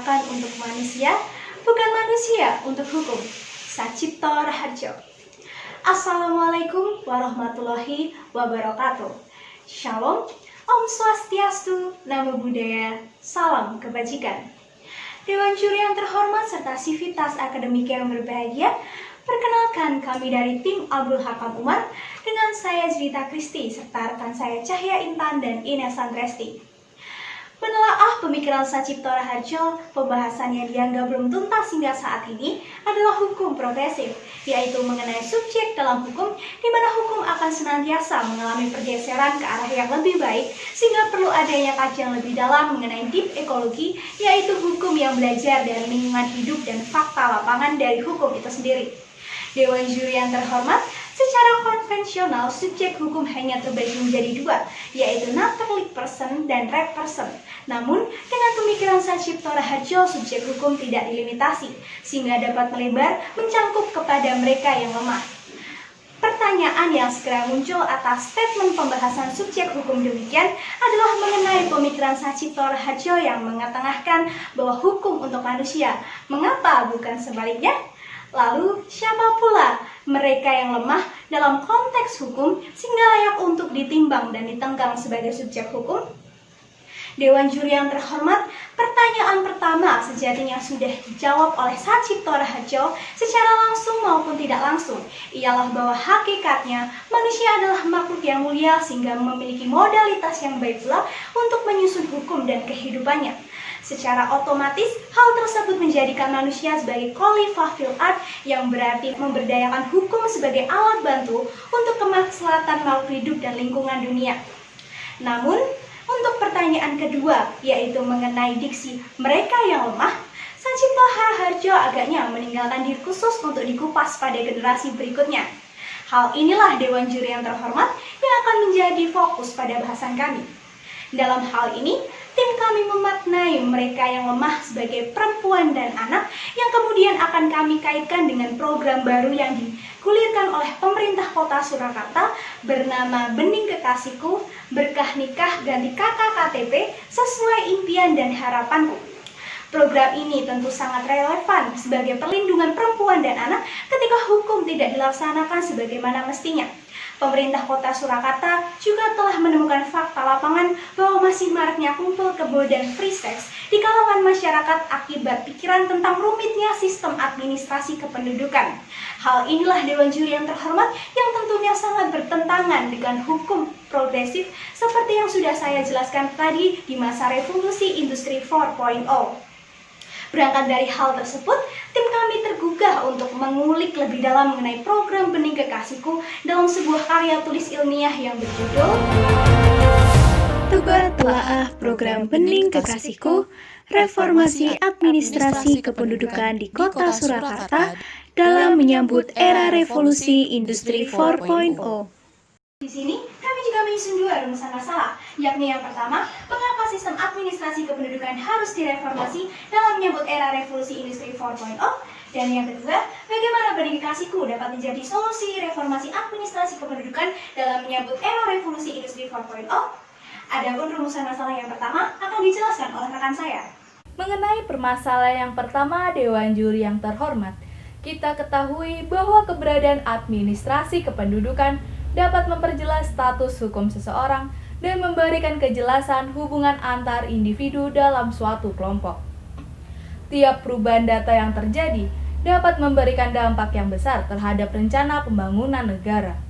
diciptakan untuk manusia, bukan manusia untuk hukum. Sacipto Raharjo. Assalamualaikum warahmatullahi wabarakatuh. Shalom, Om Swastiastu, Namo Buddhaya, salam kebajikan. Dewan juri yang terhormat serta sivitas akademik yang berbahagia, perkenalkan kami dari tim Abdul Hakam Umar dengan saya Jelita Kristi serta rekan saya Cahya Intan dan Ines Andresti. Menelaah pemikiran Sacipto Raharjo, pembahasan yang dianggap belum tuntas hingga saat ini adalah hukum progresif, yaitu mengenai subjek dalam hukum, di mana hukum akan senantiasa mengalami pergeseran ke arah yang lebih baik, sehingga perlu adanya kajian lebih dalam mengenai deep ekologi, yaitu hukum yang belajar dari lingkungan hidup dan fakta lapangan dari hukum itu sendiri. Dewan juri yang terhormat, secara konvensional subjek hukum hanya terbagi menjadi dua, yaitu naturally person dan right person. Namun, dengan pemikiran Sacipto Raharjo, subjek hukum tidak dilimitasi, sehingga dapat melebar mencangkup kepada mereka yang lemah. Pertanyaan yang segera muncul atas statement pembahasan subjek hukum demikian adalah mengenai pemikiran Sacipto Raharjo yang mengetengahkan bahwa hukum untuk manusia. Mengapa bukan sebaliknya? Lalu, siapa pula mereka yang lemah dalam konteks hukum sehingga layak untuk ditimbang dan ditenggang sebagai subjek hukum? Dewan juri yang terhormat, pertanyaan pertama sejatinya sudah dijawab oleh Sacipto Raharjo secara langsung maupun tidak langsung. Ialah bahwa hakikatnya manusia adalah makhluk yang mulia sehingga memiliki modalitas yang baik pula untuk menyusun hukum dan kehidupannya. Secara otomatis, hal tersebut menjadikan manusia sebagai khalifah fil ard, yang berarti memberdayakan hukum sebagai alat bantu untuk kemaslahatan makhluk hidup dan lingkungan dunia. Namun, untuk pertanyaan kedua, yaitu mengenai diksi mereka yang lemah, Sacipto Raharjo agaknya meninggalkan diri khusus untuk dikupas pada generasi berikutnya. Hal inilah Dewan juri yang terhormat yang akan menjadi fokus pada bahasan kami. Dalam hal ini, tim kami memaknai mereka yang lemah sebagai perempuan dan anak yang kemudian akan kami kaitkan dengan program baru yang digulirkan oleh pemerintah kota Surakarta bernama Bening Kekasihku, Berkah Nikah Ganti Kakak KTP sesuai impian dan harapanku. Program ini tentu sangat relevan sebagai perlindungan perempuan dan anak ketika hukum tidak dilaksanakan sebagaimana mestinya. Pemerintah kota Surakarta juga telah menemukan fakta lapangan bahwa masih maraknya kumpul kebo dan free sex di kalangan masyarakat akibat pikiran tentang rumitnya sistem administrasi kependudukan. Hal inilah Dewan juri yang terhormat yang tentunya sangat bertentangan dengan hukum progresif seperti yang sudah saya jelaskan tadi di masa revolusi industri 4.0. Berangkat dari hal tersebut, tim kami tergugah untuk mengulik lebih dalam mengenai program Bening Kekasihku dalam sebuah karya tulis ilmiah yang berjudul Tebar Telaah Program Bening Kekasihku, Reformasi Administrasi Kependudukan di Kota Surakarta dalam menyambut era revolusi industri 4.0. Di sini, kami juga menyusun dua rumusan masalah, yakni yang pertama, mengapa sistem administrasi kependudukan harus direformasi dalam menyambut era revolusi industri 4.0, dan yang kedua, bagaimana Bening Kekasihku dapat menjadi solusi reformasi administrasi kependudukan dalam menyambut era revolusi industri 4.0. Adapun rumusan masalah yang pertama akan dijelaskan oleh rekan saya. Mengenai permasalahan yang pertama, Dewan juri yang terhormat, kita ketahui bahwa keberadaan administrasi kependudukan dapat memperjelas status hukum seseorang dan memberikan kejelasan hubungan antar individu dalam suatu kelompok. Tiap perubahan data yang terjadi dapat memberikan dampak yang besar terhadap rencana pembangunan negara.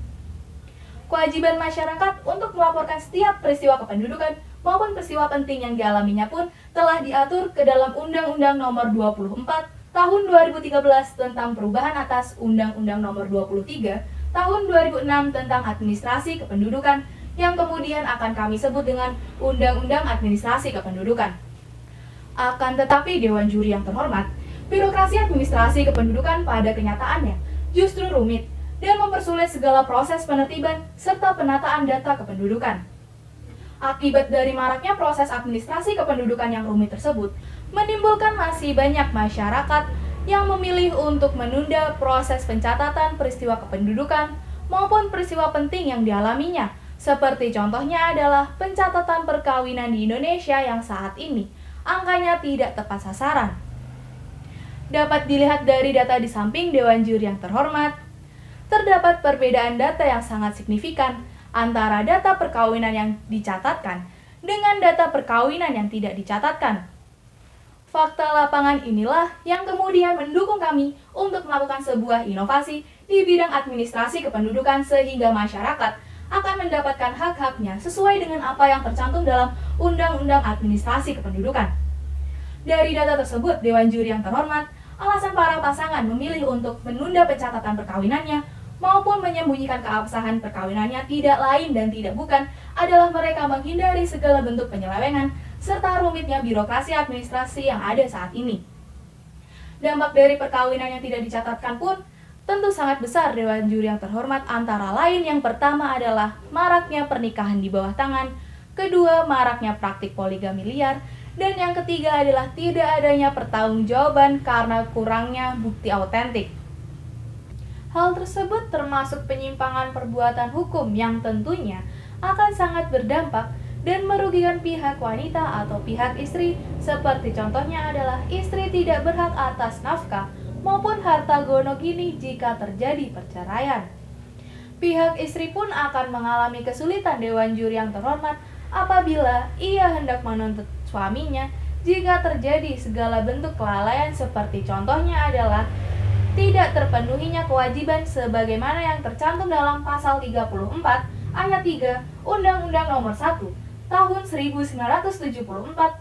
Kewajiban masyarakat untuk melaporkan setiap peristiwa kependudukan maupun peristiwa penting yang dialaminya pun telah diatur ke dalam Undang-Undang Nomor 24 Tahun 2013 tentang perubahan atas Undang-Undang Nomor 23 Tahun 2006 tentang administrasi kependudukan yang kemudian akan kami sebut dengan Undang-Undang Administrasi Kependudukan. Akan tetapi Dewan juri yang terhormat, birokrasi administrasi kependudukan pada kenyataannya justru rumit dan mempersulit segala proses penertiban serta penataan data kependudukan. Akibat dari maraknya proses administrasi kependudukan yang rumit tersebut, menimbulkan masih banyak masyarakat yang memilih untuk menunda proses pencatatan peristiwa kependudukan maupun peristiwa penting yang dialaminya, seperti contohnya adalah pencatatan perkawinan di Indonesia yang saat ini angkanya tidak tepat sasaran. Dapat dilihat dari data di samping Dewan Juri yang terhormat, terdapat perbedaan data yang sangat signifikan antara data perkawinan yang dicatatkan dengan data perkawinan yang tidak dicatatkan. Fakta lapangan inilah yang kemudian mendukung kami untuk melakukan sebuah inovasi di bidang administrasi kependudukan sehingga masyarakat akan mendapatkan hak-haknya sesuai dengan apa yang tercantum dalam Undang-Undang Administrasi Kependudukan. Dari data tersebut, Dewan Juri yang terhormat, alasan para pasangan memilih untuk menunda pencatatan perkawinannya maupun menyembunyikan keabsahan perkawinannya tidak lain dan tidak bukan adalah mereka menghindari segala bentuk penyelewengan serta rumitnya birokrasi administrasi yang ada saat ini. Dampak dari perkawinan yang tidak dicatatkan pun tentu sangat besar Dewan Juri yang terhormat, antara lain yang pertama adalah maraknya pernikahan di bawah tangan, kedua maraknya praktik poligami liar, dan yang ketiga adalah tidak adanya pertanggungjawaban karena kurangnya bukti autentik. Hal tersebut termasuk penyimpangan perbuatan hukum yang tentunya akan sangat berdampak dan merugikan pihak wanita atau pihak istri, seperti contohnya adalah istri tidak berhak atas nafkah maupun harta gonogini jika terjadi perceraian. Pihak istri pun akan mengalami kesulitan Dewan Juri yang terhormat apabila ia hendak menuntut suaminya jika terjadi segala bentuk kelalaian, seperti contohnya adalah tidak terpenuhinya kewajiban sebagaimana yang tercantum dalam pasal 34 ayat 3 Undang-Undang Nomor 1 Tahun 1974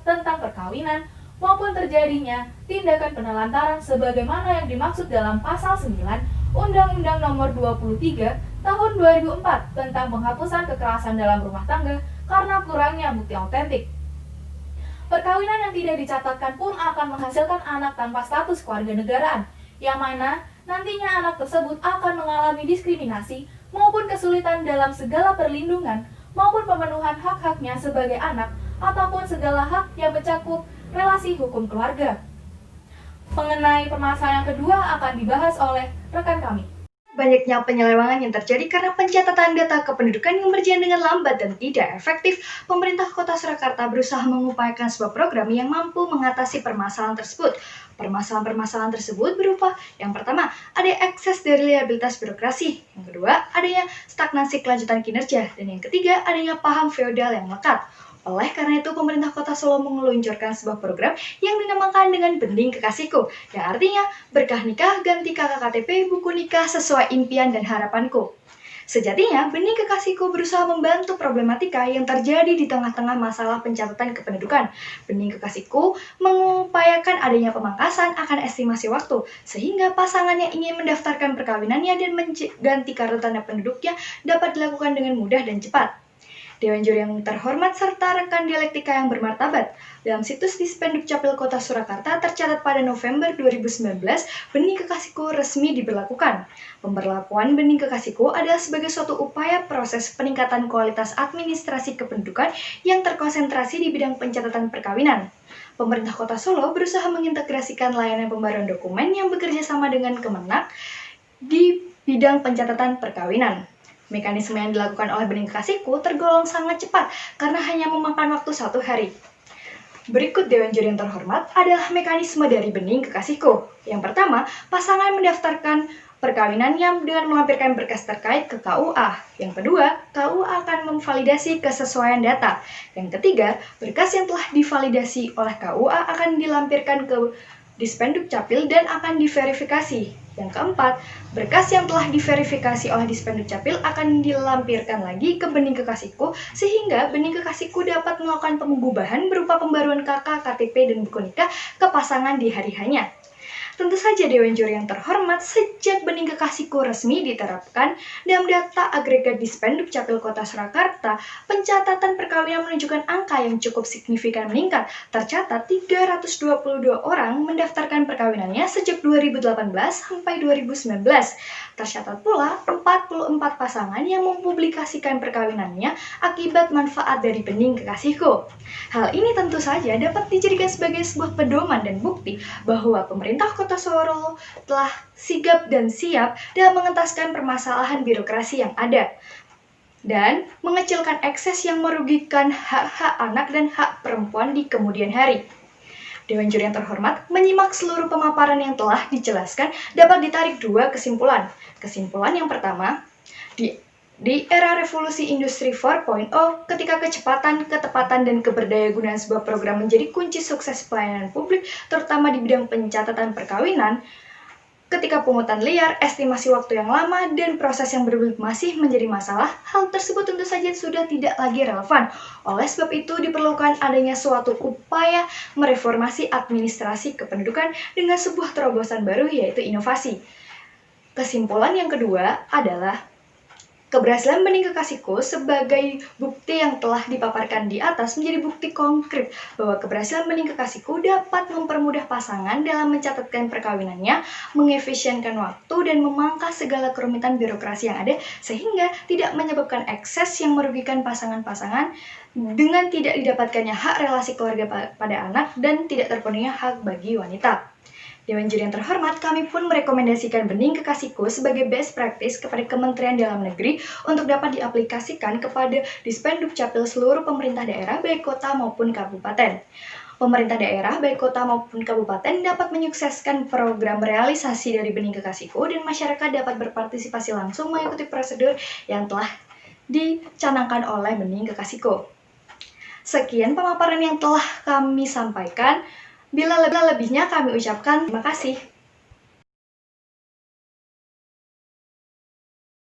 tentang perkawinan, maupun terjadinya tindakan penelantaran sebagaimana yang dimaksud dalam pasal 9 Undang-Undang Nomor 23 Tahun 2004 tentang penghapusan kekerasan dalam rumah tangga karena kurangnya bukti autentik. Perkawinan yang tidak dicatatkan pun akan menghasilkan anak tanpa status kewarganegaraan, yang mana nantinya anak tersebut akan mengalami diskriminasi maupun kesulitan dalam segala perlindungan maupun pemenuhan hak-haknya sebagai anak ataupun segala hak yang mencakup relasi hukum keluarga. Mengenai permasalahan yang kedua akan dibahas oleh rekan kami. Banyaknya penyelewengan yang terjadi karena pencatatan data kependudukan yang berjalan dengan lambat dan tidak efektif, pemerintah Kota Surakarta berusaha mengupayakan sebuah program yang mampu mengatasi permasalahan tersebut. Permasalahan-permasalahan tersebut berupa, yang pertama, ada ekses dari liabilitas birokrasi, yang kedua, adanya stagnasi kelanjutan kinerja, dan yang ketiga, adanya paham feodal yang melekat. Oleh karena itu, pemerintah Kota Solo meluncurkan sebuah program yang dinamakan dengan Bening Kekasihku, yang artinya berkah nikah ganti kakak KTP buku nikah sesuai impian dan harapanku. Sejatinya, Bening Kekasihku berusaha membantu problematika yang terjadi di tengah-tengah masalah pencatatan kependudukan. Bening Kekasihku mengupayakan adanya pemangkasan akan estimasi waktu, sehingga pasangan yang ingin mendaftarkan perkawinannya dan mengganti kartu tanda penduduknya dapat dilakukan dengan mudah dan cepat. Dewan Juri yang terhormat serta rekan dialektika yang bermartabat, dalam situs Dispenduk Capil Kota Surakarta tercatat pada November 2019, Bening Kekasihku resmi diberlakukan. Pemberlakuan Bening Kekasihku adalah sebagai suatu upaya proses peningkatan kualitas administrasi kependudukan yang terkonsentrasi di bidang pencatatan perkawinan. Pemerintah Kota Solo berusaha mengintegrasikan layanan pembaruan dokumen yang bekerja sama dengan Kemenak di bidang pencatatan perkawinan. Mekanisme yang dilakukan oleh Bening Kekasihku tergolong sangat cepat karena hanya memakan waktu 1 hari. Berikut Dewan Juri yang terhormat adalah mekanisme dari Bening Kekasihku. Yang pertama, pasangan mendaftarkan perkawinannya dengan melampirkan berkas terkait ke KUA. Yang kedua, KUA akan memvalidasi kesesuaian data. Yang ketiga, berkas yang telah divalidasi oleh KUA akan dilampirkan ke Dispenduk Capil dan akan diverifikasi. Yang keempat, berkas yang telah diverifikasi oleh Dispenduk Capil akan dilampirkan lagi ke Bening Kekasihku sehingga Bening Kekasihku dapat melakukan pengubahan berupa pembaruan KK, KTP, dan buku nikah ke pasangan di hari hanya. Tentu saja Dewan Juri yang terhormat, sejak Bening Kekasihku resmi diterapkan dalam data agregat Dispenduk Capil Kota Surakarta, pencatatan perkawinan menunjukkan angka yang cukup signifikan meningkat. Tercatat 322 orang mendaftarkan perkawinannya sejak 2018 sampai 2019. Tercatat pula 44 pasangan yang mempublikasikan perkawinannya akibat manfaat dari Bening Kekasihku. Hal ini tentu saja dapat dijadikan sebagai sebuah pedoman dan bukti bahwa pemerintah Kota Solo telah sigap dan siap dalam mengentaskan permasalahan birokrasi yang ada dan mengecilkan ekses yang merugikan hak-hak anak dan hak perempuan di kemudian hari. Dewan Juri yang terhormat, menyimak seluruh pemaparan yang telah dijelaskan, dapat ditarik 2 kesimpulan. Kesimpulan yang pertama, di era revolusi industri 4.0, ketika kecepatan, ketepatan, dan keberdayagunaan sebuah program menjadi kunci sukses pelayanan publik, terutama di bidang pencatatan perkawinan, ketika pungutan liar, estimasi waktu yang lama, dan proses yang berbelit masih menjadi masalah, hal tersebut tentu saja sudah tidak lagi relevan. Oleh sebab itu, diperlukan adanya suatu upaya mereformasi administrasi kependudukan dengan sebuah terobosan baru, yaitu inovasi. Kesimpulan yang kedua adalah keberhasilan Bening Kekasihku sebagai bukti yang telah dipaparkan di atas menjadi bukti konkret bahwa keberhasilan Bening Kekasihku dapat mempermudah pasangan dalam mencatatkan perkawinannya, mengefisienkan waktu, dan memangkas segala kerumitan birokrasi yang ada sehingga tidak menyebabkan ekses yang merugikan pasangan-pasangan dengan tidak didapatkannya hak relasi keluarga pada anak dan tidak terpenuhinya hak bagi wanita. Dewan Juri yang terhormat, kami pun merekomendasikan Bening Kekasihku sebagai best practice kepada Kementerian Dalam Negeri untuk dapat diaplikasikan kepada Dispenduk Capil seluruh pemerintah daerah baik kota maupun kabupaten. Pemerintah daerah baik kota maupun kabupaten dapat menyukseskan program realisasi dari Bening Kekasihku dan masyarakat dapat berpartisipasi langsung mengikuti prosedur yang telah dicanangkan oleh Bening Kekasihku. Sekian pemaparan yang telah kami sampaikan. Bila lebihnya kami ucapkan terima kasih.